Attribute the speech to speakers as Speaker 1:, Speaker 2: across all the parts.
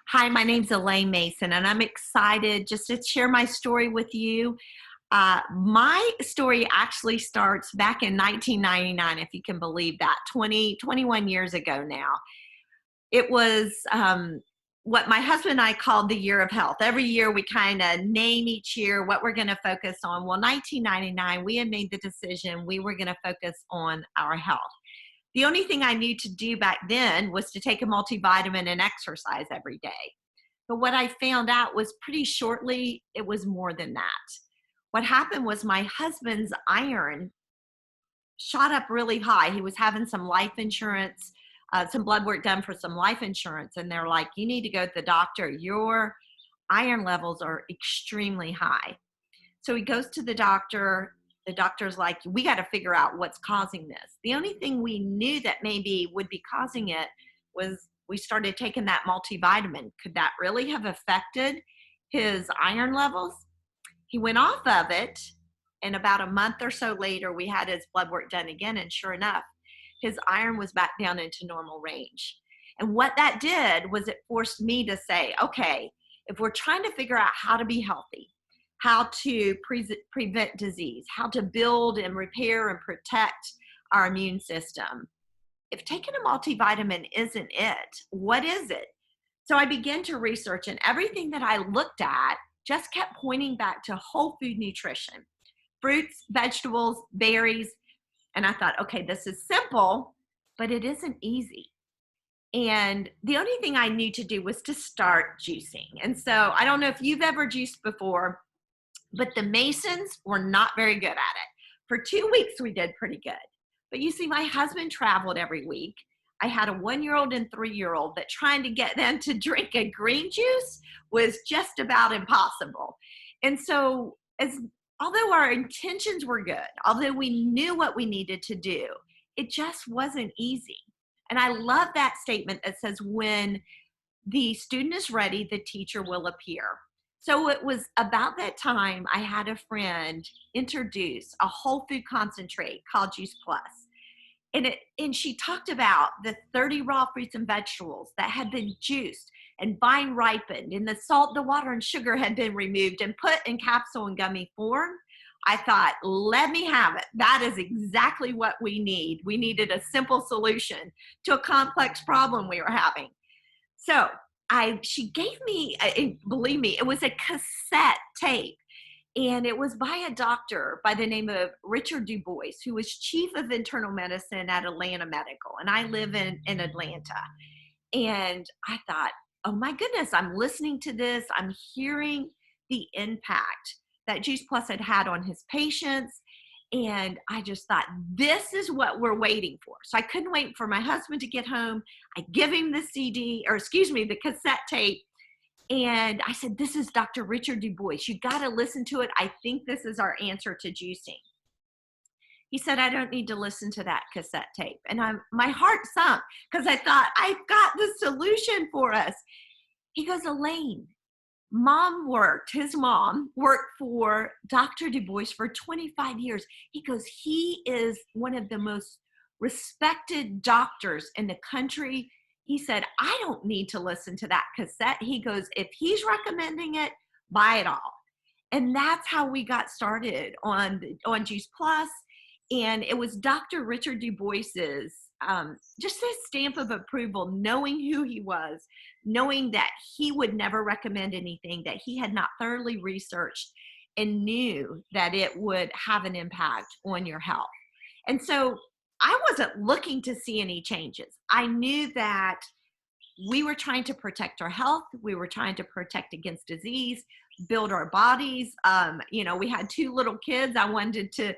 Speaker 1: Hi, my name's Elaine Mason, and I'm excited just to share my story with you. My story actually starts back in 1999, if you can believe that, 21 years ago now. It was what my husband and I called the year of health. Every year we kind of name each year what we're going to focus on. Well, 1999, we had made the decision we were going to focus on our health. The only thing I knew to do back then was to take a multivitamin and exercise every day. But what I found out was pretty shortly, it was more than that. What happened was my husband's iron shot up really high. He was having some life insurance, some blood work done for some life insurance. And they're like, you need to go to the doctor. Your iron levels are extremely high. So he goes to the doctor. The doctor's like, we got to figure out what's causing this. The only thing we knew that maybe would be causing it was we started taking that multivitamin. Could that really have affected his iron levels? He went off of it, and about a month or so later, we had his blood work done again, and sure enough, his iron was back down into normal range. And what that did was it forced me to say, okay, if we're trying to figure out how to be healthy, how to prevent disease, how to build and repair and protect our immune system, if taking a multivitamin isn't it, what is it? So I began to research, and everything that I looked at just kept pointing back to whole food nutrition, fruits, vegetables, berries. And I thought, okay, this is simple, but it isn't easy. And the only thing I knew to do was to start juicing. And so I don't know if you've ever juiced before, but the Masons were not very good at it. For 2 weeks, we did pretty good. But you see, my husband traveled every week. I had a 1-year-old and 3-year-old that trying to get them to drink a green juice was just about impossible. And so, although our intentions were good, although we knew what we needed to do, it just wasn't easy. And I love that statement that says, when the student is ready, the teacher will appear. So it was about that time I had a friend introduce a whole food concentrate called Juice Plus. And she talked about the 30 raw fruits and vegetables that had been juiced and vine ripened, and the salt, the water, and sugar had been removed and put in capsule and gummy form. I thought, let me have it. That is exactly what we need. We needed a simple solution to a complex problem we were having. So she gave me, believe me, it was a cassette tape, and it was by a doctor by the name of Richard Du Bois, who was chief of internal medicine at Atlanta Medical. And I live in Atlanta. And I thought, oh my goodness, I'm listening to this. I'm hearing the impact that Juice Plus had had on his patients. And I just thought, this is what we're waiting for. So I couldn't wait for my husband to get home. I give him the CD, or excuse me, the cassette tape. And I said, this is Dr. Richard Du Bois. You got to listen to it. I think this is our answer to juicing. He said, I don't need to listen to that cassette tape. And my heart sunk because I thought, I've got the solution for us. He goes, Elaine, his mom worked for Dr. Du Bois for 25 years. He goes, he is one of the most respected doctors in the country. He said, I don't need to listen to that cassette. He goes, if he's recommending it, buy it all. And that's how we got started on Juice Plus. And it was Dr. Richard Du Bois's just his stamp of approval, knowing who he was, knowing that he would never recommend anything that he had not thoroughly researched, and knew that it would have an impact on your health. And so I wasn't looking to see any changes. I knew that we were trying to protect our health. We were trying to protect against disease, build our bodies. We had 2 little kids. I wanted to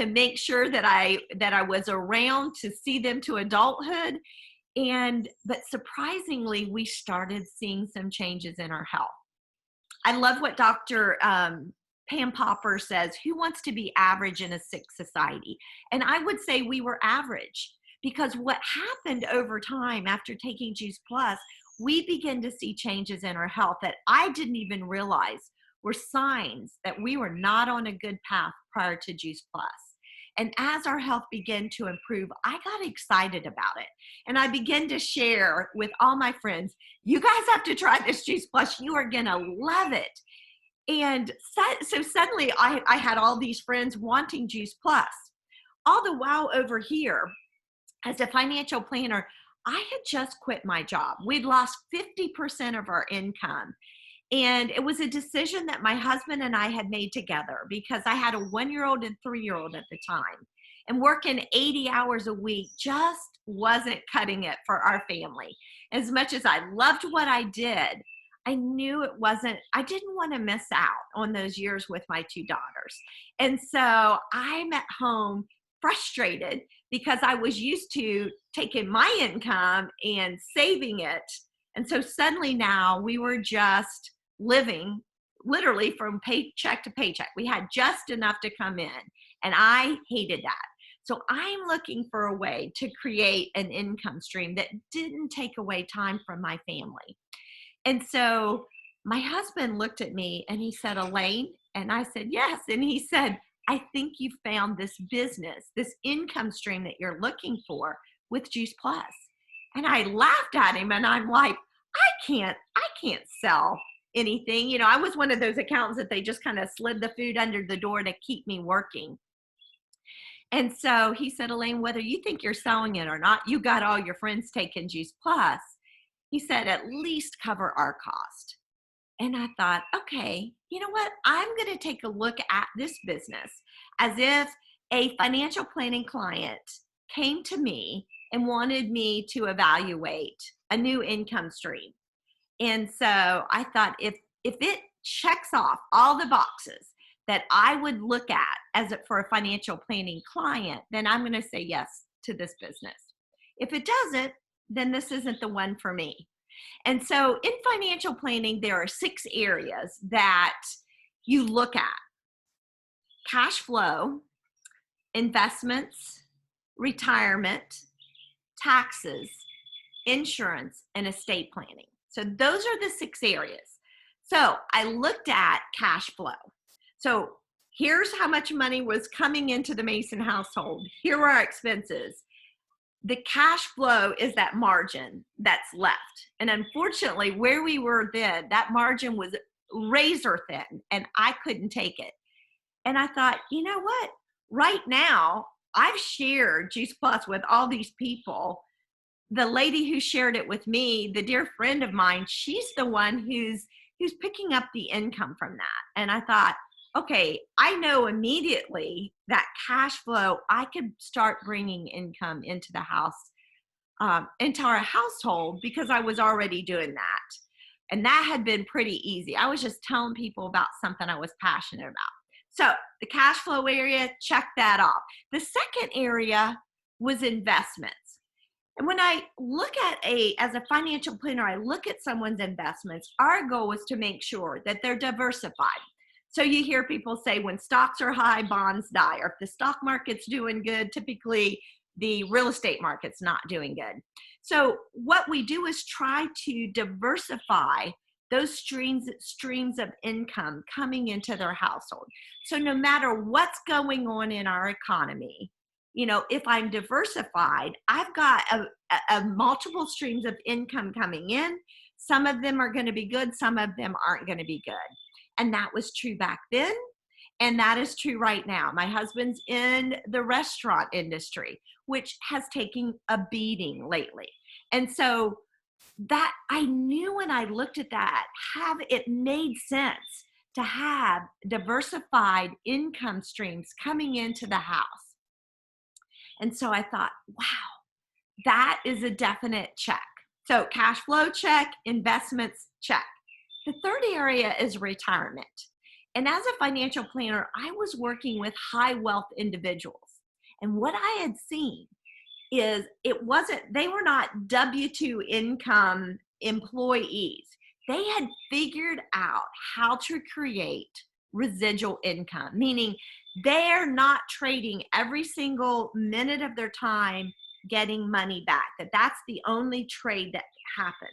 Speaker 1: make sure that I was around to see them to adulthood. But surprisingly, we started seeing some changes in our health. I love what Dr. Pam Popper says, who wants to be average in a sick society? And I would say we were average, because what happened over time after taking Juice Plus, we began to see changes in our health that I didn't even realize were signs that we were not on a good path prior to Juice Plus. And as our health began to improve, I got excited about it. And I began to share with all my friends, you guys have to try this Juice Plus. You are going to love it. And so suddenly I had all these friends wanting Juice Plus. All the while over here, as a financial planner, I had just quit my job. We'd lost 50% of our income. And it was a decision that my husband and I had made together because I had a 1-year-old and 3-year-old at the time. And working 80 hours a week just wasn't cutting it for our family. As much as I loved what I did, I knew I didn't want to miss out on those years with my 2 daughters. And so I'm at home frustrated because I was used to taking my income and saving it. And so suddenly now we were just living literally from paycheck to paycheck. We had just enough to come in, and I hated that. So I'm looking for a way to create an income stream that didn't take away time from my family. And so my husband looked at me and he said, Elaine, and I said, yes. And he said, I think you found this business, this income stream that you're looking for with Juice Plus. And I laughed at him and I'm like, I can't sell anything. You know, I was one of those accountants that they just kind of slid the food under the door to keep me working. And so he said, Elaine, whether you think you're selling it or not, you got all your friends taking Juice Plus. He said, at least cover our cost. And I thought, okay, you know what? I'm going to take a look at this business as if a financial planning client came to me and wanted me to evaluate a new income stream. And so I thought if it checks off all the boxes that I would look at for a financial planning client, then I'm going to say yes to this business. If it doesn't, then this isn't the one for me. And so in financial planning, there are 6 areas that you look at: cash flow, investments, retirement, taxes, insurance, and estate planning. So those are the 6 areas. So I looked at cash flow. So here's how much money was coming into the Mason household. Here are our expenses. The cash flow is that margin that's left. And unfortunately, where we were then, that margin was razor thin and I couldn't take it. And I thought, you know what? Right now, I've shared Juice Plus with all these people. The lady who shared it with me, the dear friend of mine, she's the one who's picking up the income from that. And I thought, okay, I know immediately that cash flow, I could start bringing income into the house, into our household, because I was already doing that. And that had been pretty easy. I was just telling people about something I was passionate about. So the cash flow area, check that off. The second area was investments. And when I look at as a financial planner, I look at someone's investments, our goal is to make sure that they're diversified. So you hear people say when stocks are high, bonds die, or if the stock market's doing good, typically the real estate market's not doing good. So what we do is try to diversify those streams of income coming into their household. So no matter what's going on in our economy, you know, if I'm diversified, I've got a multiple streams of income coming in. Some of them are going to be good. Some of them aren't going to be good. And that was true back then. And that is true right now. My husband's in the restaurant industry, which has taken a beating lately. And so that I knew when I looked at that, it made sense to have diversified income streams coming into the house. And so I thought, wow, that is a definite check. So cash flow check, investments check. The third area is retirement. And as a financial planner, I was working with high wealth individuals. And what I had seen is they were not W-2 income employees. They had figured out how to create residual income, meaning they're not trading every single minute of their time getting money back, that's the only trade that happens.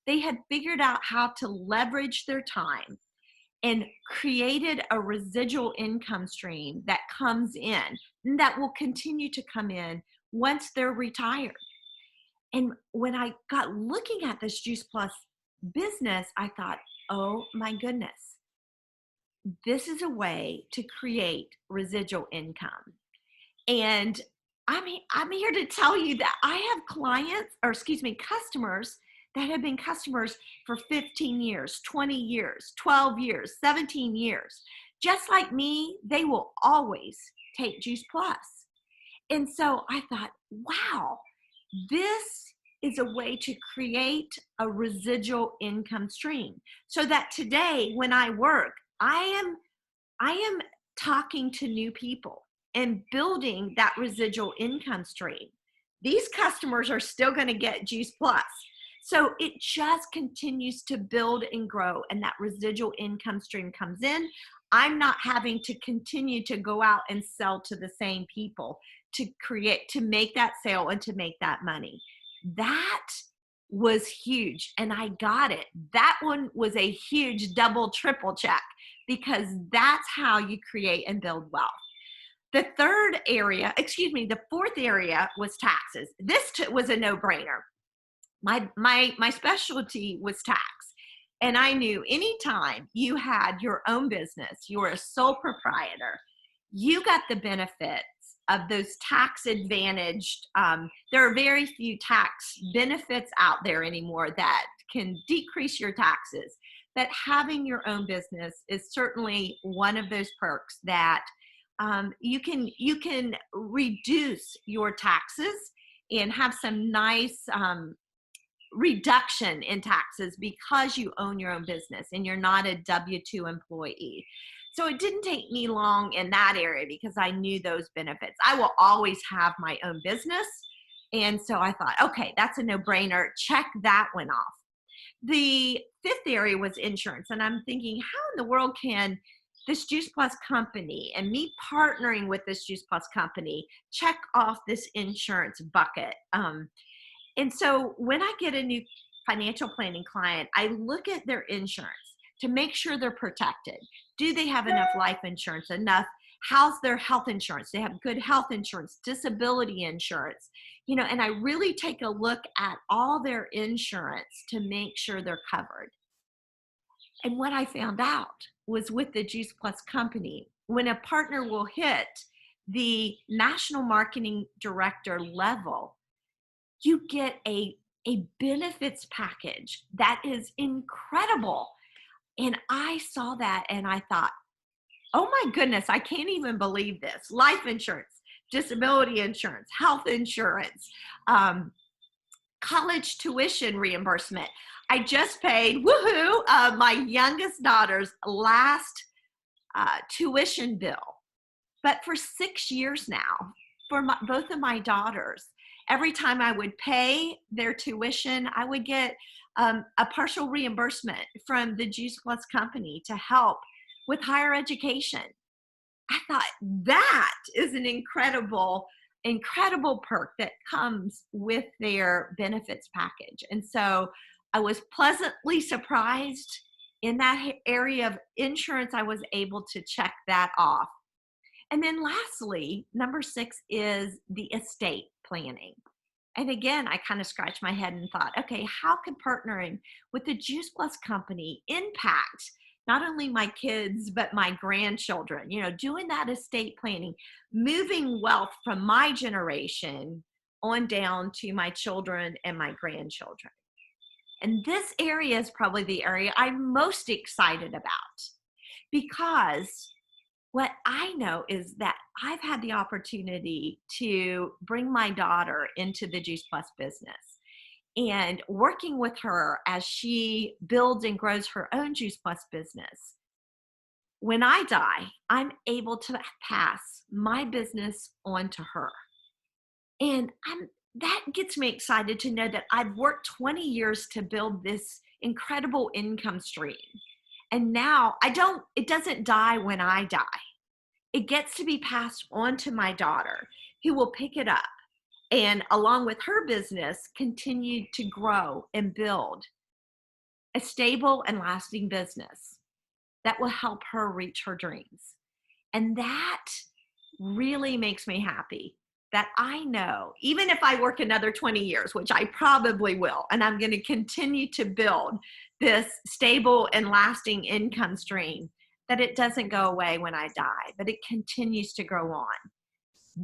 Speaker 1: They had figured out how to leverage their time and created a residual income stream that comes in and that will continue to come in once they're retired. And when I got looking at this Juice Plus business, I thought, oh my goodness, this is a way to create residual income. And I'm here to tell you that I have clients, or excuse me, customers that have been customers for 15 years, 20 years, 12 years, 17 years. Just like me, they will always take Juice Plus. And so I thought, wow, this is a way to create a residual income stream so that today when I work, I am talking to new people and building that residual income stream. These customers are still going to get Juice Plus. So it just continues to build and grow, and that residual income stream comes in. I'm not having to continue to go out and sell to the same people to make that sale and to make that money. That was huge, and I got it. That one was a huge double, triple check, because that's how you create and build wealth. The fourth area was taxes. This was a no-brainer. My specialty was tax. And I knew anytime you had your own business, you were a sole proprietor, you got the benefits of those tax advantaged. There are very few tax benefits out there anymore that can decrease your taxes. But having your own business is certainly one of those perks that you can reduce your taxes and have some nice reduction in taxes because you own your own business and you're not a W-2 employee. So it didn't take me long in that area because I knew those benefits. I will always have my own business. And so I thought, okay, that's a no-brainer. Check that one off. The fifth area was insurance. And I'm thinking, how in the world can this Juice Plus company and me partnering with this Juice Plus company check off this insurance bucket? And so when I get a new financial planning client, I look at their insurance to make sure they're protected. Do they have enough life insurance? How's their health insurance? They have good health insurance, disability insurance, and I really take a look at all their insurance to make sure they're covered. And what I found out was with the Juice Plus company, when a partner will hit the national marketing director level, you get a benefits package that is incredible. And I saw that and I thought, oh my goodness, I can't even believe this. Life insurance, disability insurance, health insurance, college tuition reimbursement. I just paid, my youngest daughter's last tuition bill. But for 6 years now, for both of my daughters, every time I would pay their tuition, I would get a partial reimbursement from the Juice Plus company to help with higher education. I thought that is an incredible perk that comes with their benefits package. And so I was pleasantly surprised in that area of insurance. I was able to check that off. And then lastly, number 6 is the estate planning. And again, I kind of scratched my head and thought, okay, how can partnering with the Juice Plus company impact not only my kids, but my grandchildren? Doing that estate planning, moving wealth from my generation on down to my children and my grandchildren. And this area is probably the area I'm most excited about, because what I know is that I've had the opportunity to bring my daughter into the Juice Plus business, and working with her as she builds and grows her own Juice Plus business. When I die, I'm able to pass my business on to her. And that gets me excited to know that I've worked 20 years to build this incredible income stream. And now it doesn't die when I die. It gets to be passed on to my daughter, who will pick it up and, along with her business, continue to grow and build a stable and lasting business that will help her reach her dreams. And that really makes me happy that I know, even if I work another 20 years, which I probably will, and I'm going to continue to build this stable and lasting income stream, that it doesn't go away when I die, but it continues to grow on.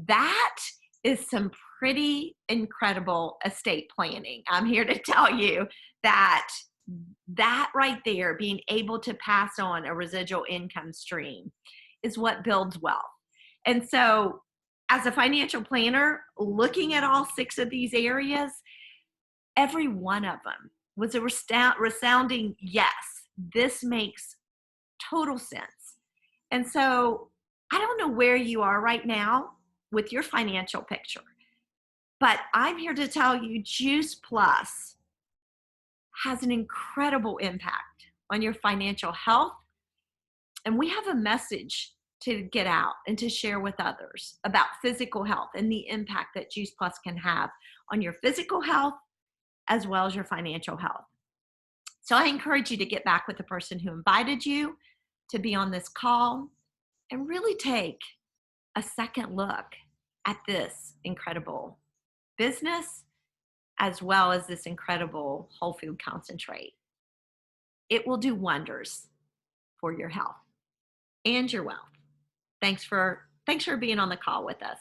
Speaker 1: That is some pretty incredible estate planning. I'm here to tell you that that right there, being able to pass on a residual income stream, is what builds wealth. And so, as a financial planner, looking at all 6 of these areas, every one of them was a resounding yes. This makes total sense. And so, I don't know where you are right now with your financial picture, but I'm here to tell you Juice Plus has an incredible impact on your financial health. And we have a message to get out and to share with others about physical health and the impact that Juice Plus can have on your physical health as well as your financial health. So I encourage you to get back with the person who invited you to be on this call and really take a second look at this incredible business as well as this incredible whole food concentrate. It will do wonders for your health and your wealth. Thanks for being on the call with us.